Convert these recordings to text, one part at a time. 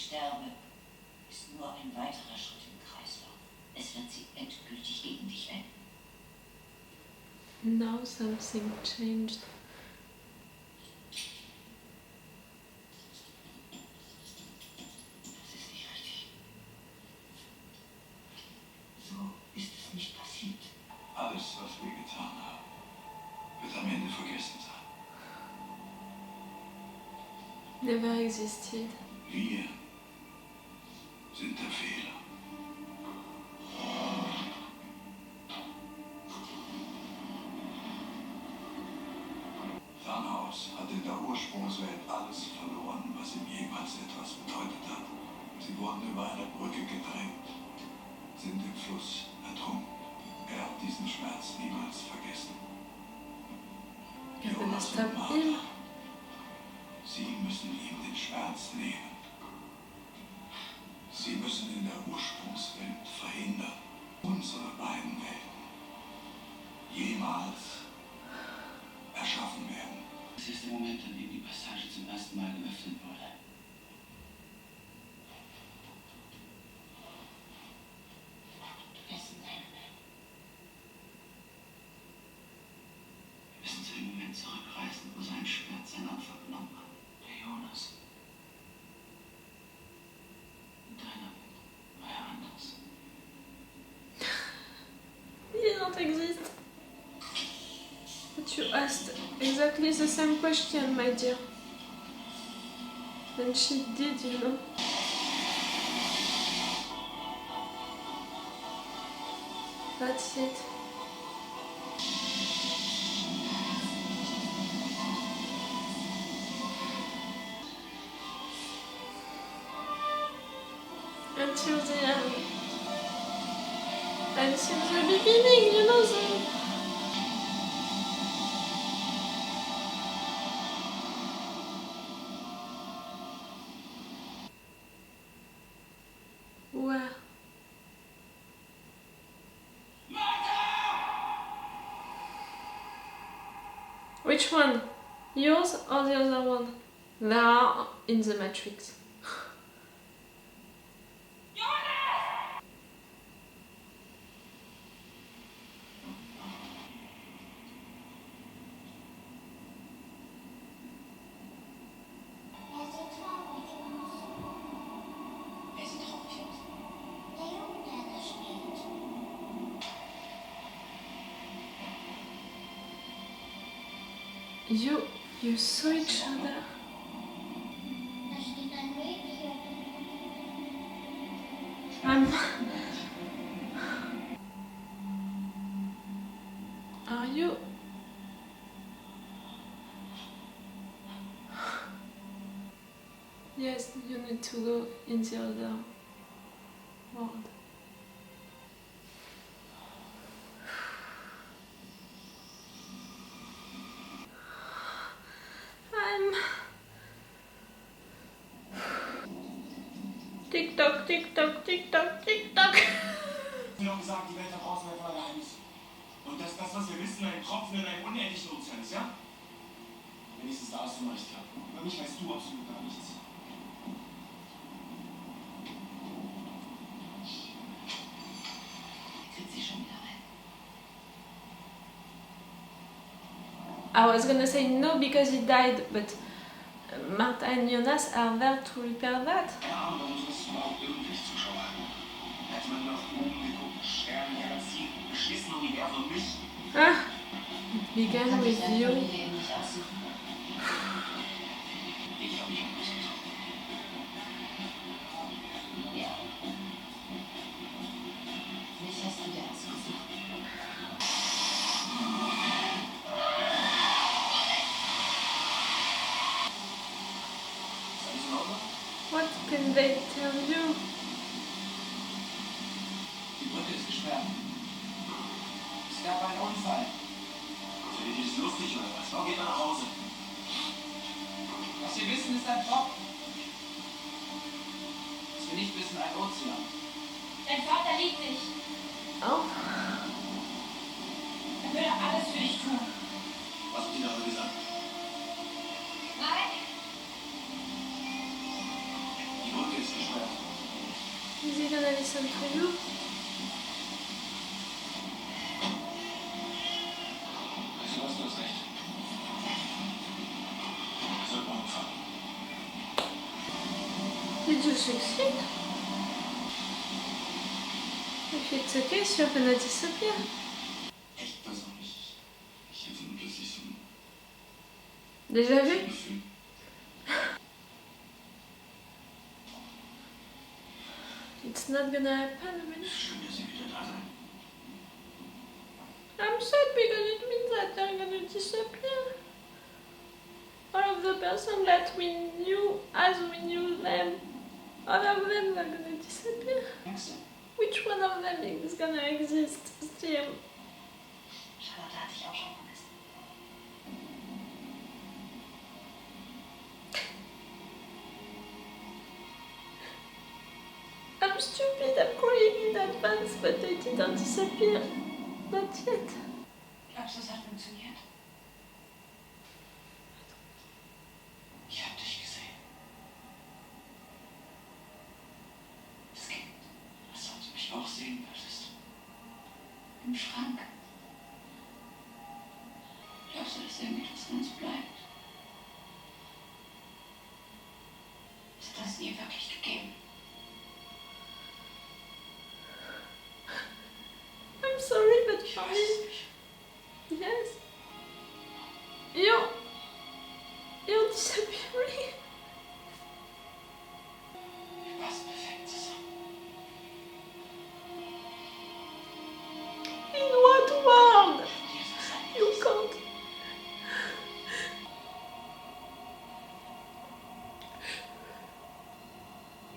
sterbe, ist nur ein weiterer Schritt im Kreislauf. Es wird sie endgültig gegen dich wenden. Now something changed. Das ist nicht richtig. So ist es nicht passiert. Alles, was wir getan haben, wird am Ende vergessen sein. Never existed. Wir sind der Fehler. Thanos hat in der Ursprungswelt alles verloren, was ihm jemals etwas bedeutet hat. Sie wurden über eine Brücke gedrängt, sind im Fluss ertrunken. Er hat diesen Schmerz niemals vergessen. Ja, wenn Jonas es und da Martha, sie müssen ihm den Schmerz nehmen. Sie müssen in der Ursprungswelt verhindern, unsere beiden Welten jemals erschaffen werden. Es ist der Moment, an dem die Passage zum ersten Mal geöffnet wurde. Wessen Ende? Wir müssen zu dem Moment zurückreisen, wo sein Schwert sein Opfer genommen hat. Der Jonas. Und deiner war ja anders. He did not exist. But you asked exactly the same question, my dear. And she did, you know. That's it. Until the end. Until the beginning, you know, Where? Which one? Yours or the other one? They are in the Matrix. Wer sieht traurig aus? Der Junge, der da spielt. You saw each other. Da steht ein Mädchen. Are you? Yes, you need to go in the other world. TikTok, TikTok, TikTok, TikTok. Noch gesagt, die Welt da draußen wäre voller Geheimnis. Und dass das, was wir wissen, ein Tropfen in einem unendlichen Ozean ist, ja? Wenigstens da hast du mal recht gehabt. Über mich weißt du absolut gar nichts. Tritt sie schon wieder rein. I was gonna say no because he died, but Martha and Jonas are there to repair that. Ja, aber warum sollst du überhaupt irgendwelche Zuschauer haben? Hätte man nach oben geguckt, Sterne, Galaxien, beschissene Universum und mich. Ah, it began Kann ich with deine you. Familie eben nicht aussuchen? Ich habe mich auch nicht gesucht. Ja. Mich hast du dir ausgesucht. Ist alles in Ordnung? What can they tell you? Die Brücke ist gesperrt. Es gab einen Unfall. Findet ihr das lustig oder was? Warum geht man nach Hause? Was wir wissen, ist ein Tropfen. Was wir nicht wissen, ein Ozean. Dein Vater liebt dich. Oh, Er würde alles für dich tun. Was habt ihr darüber gesagt? Nein, Die Brücke ist gesperrt. Is he gonna listen to you? Weißt du was, du hast recht. Wir sollten morgen fahren. Did you succeed? If it's okay, you're gonna disappear. Ich weiß auch nicht. Ich hatte nur plötzlich so ein Déjà vu? Gefühl. It's not gonna happen, really. Schön, dass Sie wieder da sein. I'm sad because it means that they're gonna disappear. All of the person that we knew as we knew them, all of them are gonna disappear. Denkst du? Which one of them is gonna exist still? Charlotte hatte ich auch schon vermisst. I'm stupid, I'm crying in advance, but they didn't disappear. Not yet. Glaubst du, es hat funktioniert? Ich hab dich gesehen. Das Kind, das sollte mich auch sehen, wolltest du. Im Schrank. Glaubst du, dass irgendetwas von uns bleibt? Ist das ihr wirklich gegeben? I'm sorry, but Ich for weiß me, es nicht. yes. You're disappearing. Wir passen perfekt zusammen. In what world? Dieses You can't.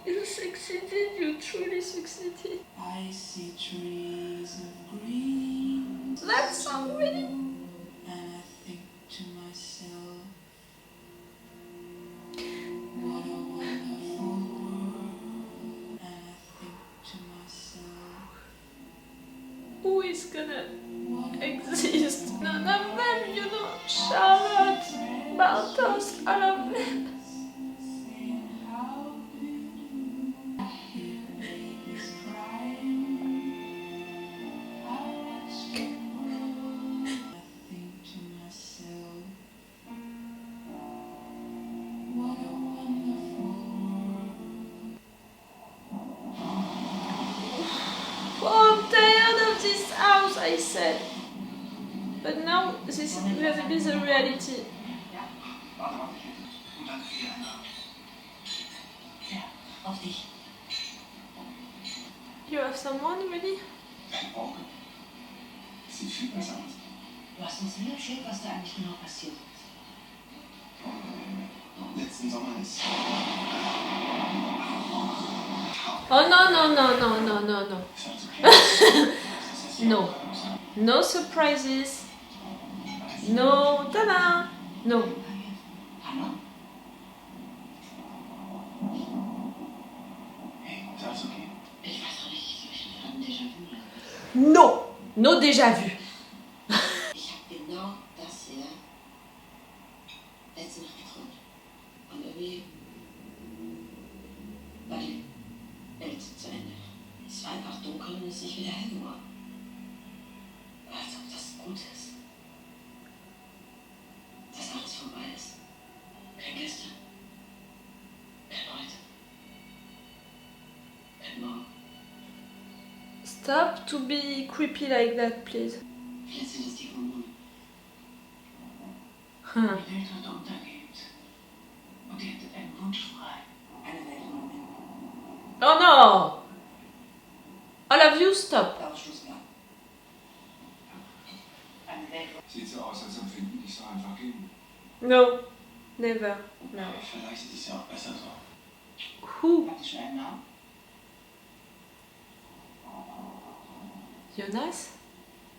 You succeeded, you truly succeeded. I see trees of green. That song really. And I think to myself, what a wonderful world. And I think to myself, Who is gonna what a exist? None of them, you know. Charlotte, Bartos, all of them. saying how do you do? I hear babies crying. I watch them grow. I think to myself, what a wonderful world. Oh, I'm tired of this house, I said. But now this will be the reality. Warte mal. Und danke für die Einladung. Ja, auf dich. You have someone, really? Dein Auge. Sieht viel besser aus. Du hast uns nie erzählt, was da eigentlich genau passiert ist. Letzten Sommer ist. Oh no, no, no, no, no, no, no. Ist halt so klein. No. No surprises. No, ta-da. No. Hallo? Hey, ist alles okay? Ich weiß doch nicht, ich habe ein Déjà-vu. No. No déjà vu. Ich habe genau das hier letzte Nacht geträumt. Und irgendwie war die Welt zu Ende. Es war einfach dunkel und es ist nicht wieder hell geworden. Als ob das gut ist. Dass alles vorbei ist. Kein gestern. Kein heute. Kein morgen. Stop to be creepy like that, please. Vielleicht sind es die Hormone. Huh. Die Welt wird untergeht. Und ihr hättet einen Wunsch frei. Eine Welt ohne Menschen. Oh no. All of you, stop. Darauf Schluss machen. Eine Welt Sieht so aus, als ob wir nicht so einfach gehen. No. Never. No. Aber vielleicht ist es ja auch besser so. Who? Hat die schon einen Namen? Jonas?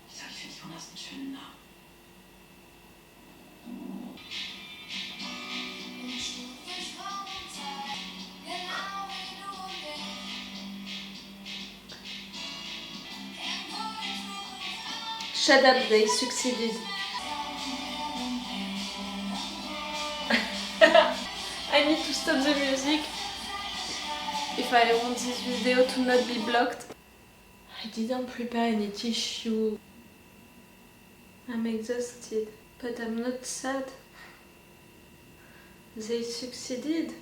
Ich sag, ich finde Jonas einen schönen Namen. Shut up, they succeeded. I need to stop the music. if I want this video to not be blocked. I didn't prepare any tissue. I'm exhausted, but I'm not sad. They succeeded.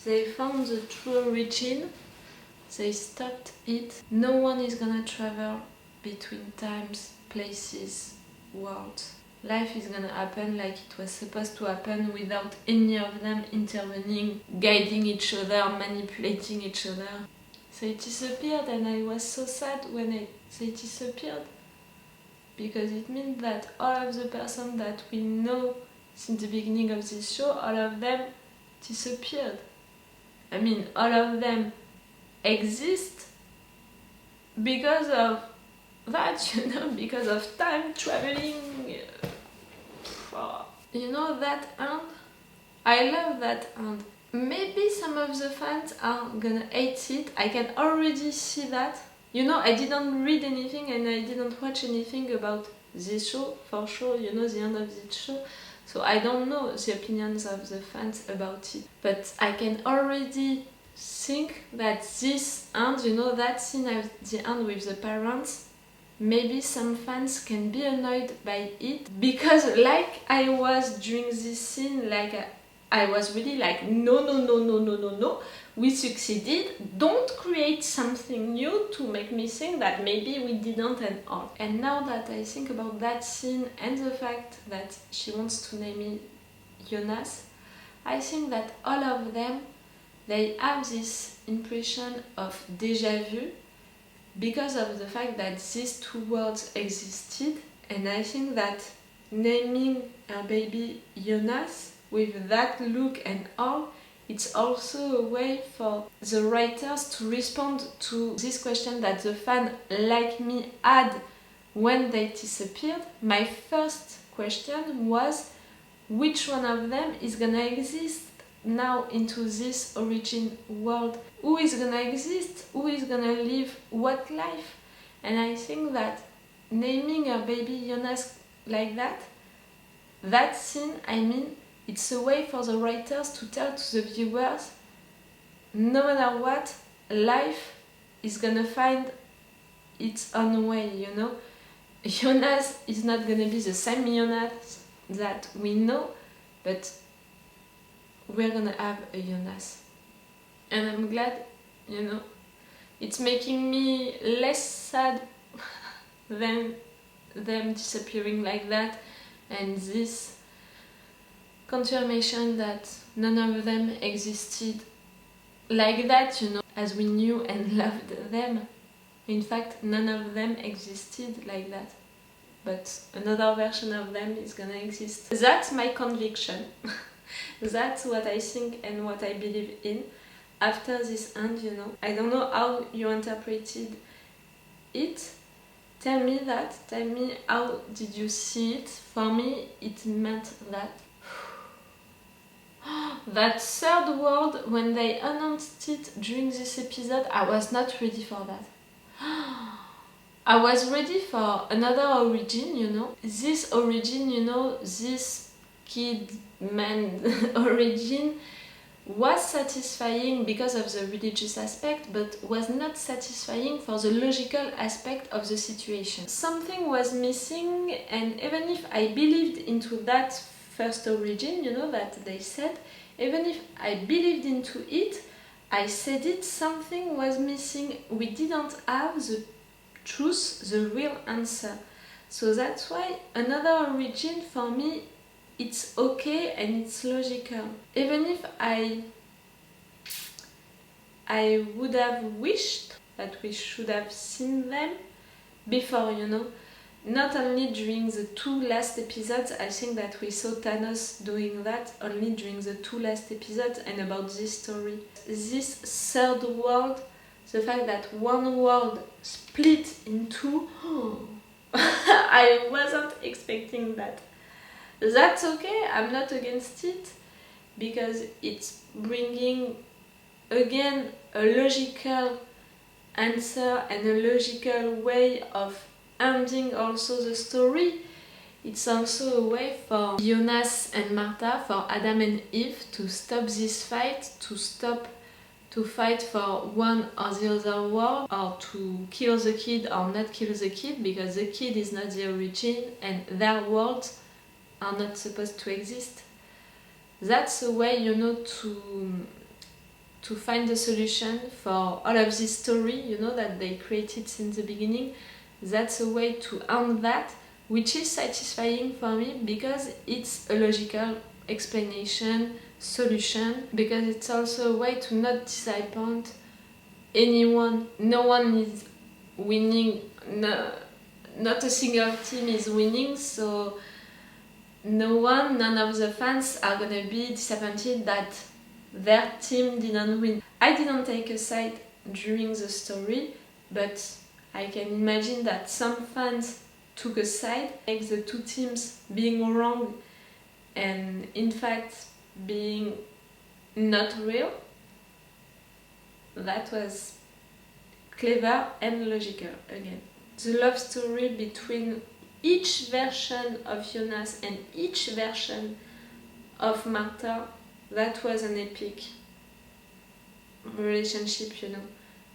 They found the true origin. They stopped it. No one is gonna travel between times, places, worlds. Life is gonna happen like it was supposed to happen without any of them intervening, guiding each other, manipulating each other. They disappeared and I was so sad when they disappeared. Because it means that all of the person that we know since the beginning of this show, all of them disappeared. I mean, all of them exist because of that, you know, because of time traveling. You know that end? I love that end. Maybe some of the fans are gonna hate it. I can already see that. You know, I didn't read anything and I didn't watch anything about this show, for sure, you know, the end of this show. So I don't know the opinions of the fans about it. But I can already think that this end, you know, that scene at the end with the parents, maybe some fans can be annoyed by it. Because like I was during this scene, like I was really like, no, we succeeded, don't create something new to make me think that maybe we didn't and all. And now that I think about that scene and the fact that she wants to name me Jonas, I think that all of them, they have this impression of déjà vu because of the fact that these two worlds existed. And I think that naming her baby Jonas with that look and all, it's also a way for the writers to respond to this question that the fan like me had when they disappeared. My first question was, which one of them is gonna exist now into this origin world? Who is gonna exist? Who is gonna live what life? And I think that naming a baby Jonas like that scene, I mean, it's a way for the writers to tell to the viewers, no matter what, life is gonna find its own way, you know? Jonas is not gonna be the same Jonas that we know, but we're gonna have a Jonas. And I'm glad, you know, it's making me less sad than them disappearing like that, and this confirmation that none of them existed like that, you know, as we knew and loved them. In fact, none of them existed like that, but another version of them is gonna exist. That's my conviction. That's what I think and what I believe in after this end, you know. I don't know how you interpreted it. Tell me that. Tell me how did you see it. For me, it meant that that third world, when they announced it during this episode, I was not ready for that. I was ready for another origin, you know. This origin, you know, this kid man origin was satisfying because of the religious aspect, but was not satisfying for the logical aspect of the situation. Something was missing, and even if I believed into that first origin, you know, that they said, even if I believed into it, I said it, something was missing. We didn't have the truth, the real answer. So that's why another origin for me, it's okay and it's logical. Even if I would have wished that we should have seen them before, you know. Not only during the two last episodes, I think that we saw Thanos doing that only during the two last episodes and about this story. This third world, the fact that one world split in two, I wasn't expecting that. That's okay, I'm not against it, because it's bringing again a logical answer and a logical way of ending also the story. It's also a way for Jonas and Martha, for Adam and Eve, to stop this fight, to stop to fight for one or the other world, or to kill the kid or not kill the kid, because the kid is not the origin and their worlds are not supposed to exist. That's a way, you know, to find a solution for all of this story, you know, that they created since the beginning. That's a way to end that, which is satisfying for me because it's a logical explanation, solution, because it's also a way to not disappoint anyone. No one is winning, not a single team is winning, so none of the fans are gonna be disappointed that their team didn't win. I didn't take a side during the story, but I can imagine that some fans took a side, like the two teams being wrong and in fact being not real. That was clever and logical again. The love story between each version of Jonas and each version of Martha, that was an epic relationship, you know,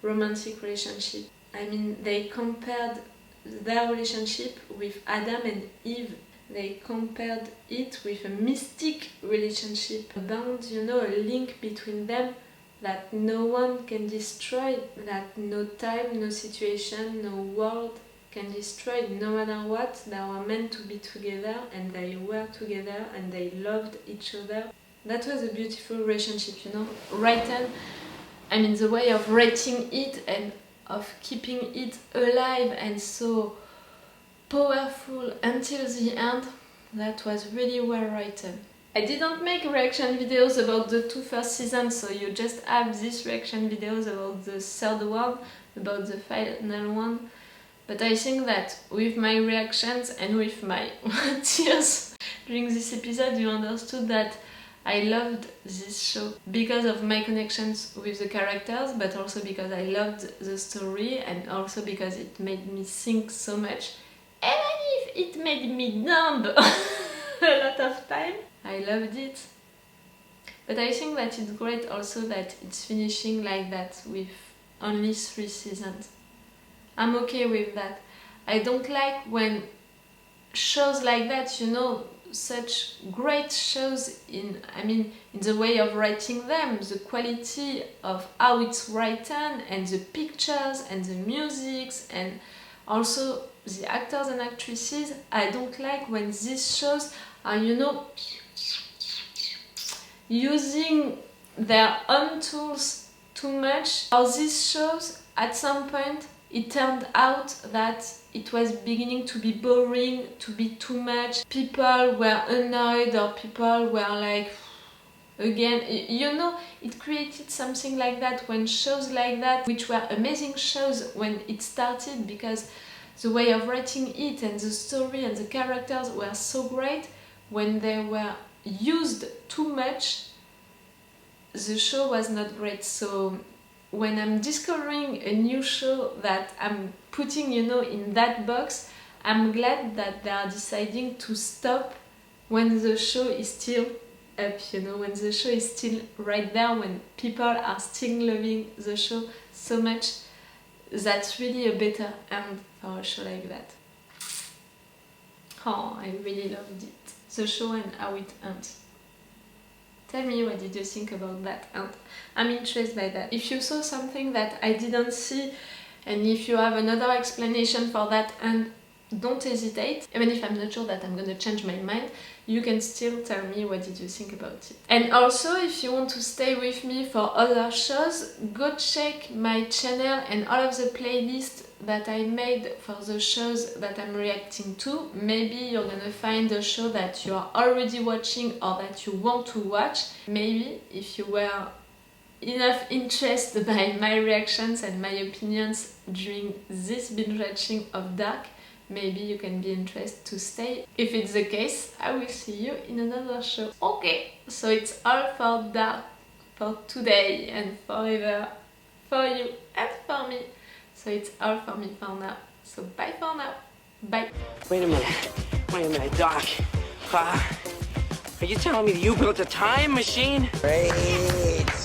romantic relationship. I mean, they compared their relationship with Adam and Eve. They compared it with a mystic relationship, a bond, you know, a link between them that no one can destroy, that no time, no situation, no world can destroy. No matter what, they were meant to be together, and they were together, and they loved each other. That was a beautiful relationship, you know, written, I mean, the way of writing it and of keeping it alive and so powerful until the end, that was really well written. I didn't make reaction videos about the two first seasons, so you just have these reaction videos about the third one, about the final one. But I think that with my reactions and with my tears during this episode, you understood that I loved this show because of my connections with the characters, but also because I loved the story and also because it made me think so much. Even if it made me numb a lot of time, I loved it. But I think that it's great also that it's finishing like that with only 3 seasons. I'm okay with that. I don't like when shows like that, you know, such great shows in the way of writing them, the quality of how it's written and the pictures and the musics and also the actors and actresses. I don't like when these shows are, you know, using their own tools too much. Or these shows, at some point, it turned out that it was beginning to be boring, to be too much. People were annoyed or people were like, again, you know, it created something like that when shows like that, which were amazing shows when it started because the way of writing it and the story and the characters were so great. When they were used too much, the show was not great. So when I'm discovering a new show that I'm putting, you know, in that box, I'm glad that they are deciding to stop when the show is still up, you know, when the show is still right there, when people are still loving the show so much. That's really a better end for a show like that. Oh, I really loved it. The show and how it ends. Tell me, what did you think about that? And I'm interested by that. If you saw something that I didn't see, and if you have another explanation for that, and don't hesitate. Even if I'm not sure that I'm gonna change my mind, you can still tell me what did you think about it. And also, if you want to stay with me for other shows, go check my channel and all of the playlists that I made for the shows that I'm reacting to. Maybe you're gonna find a show that you are already watching or that you want to watch. Maybe if you were enough interested by my reactions and my opinions during this binge watching of Dark, maybe you can be interested to stay. If it's the case, I will see you in another show. Okay, so it's all for Dark for today and forever for you and for me. So it's all for me for now. So bye for now. Bye. Wait a minute, Doc. Are you telling me that you built a time machine? Great.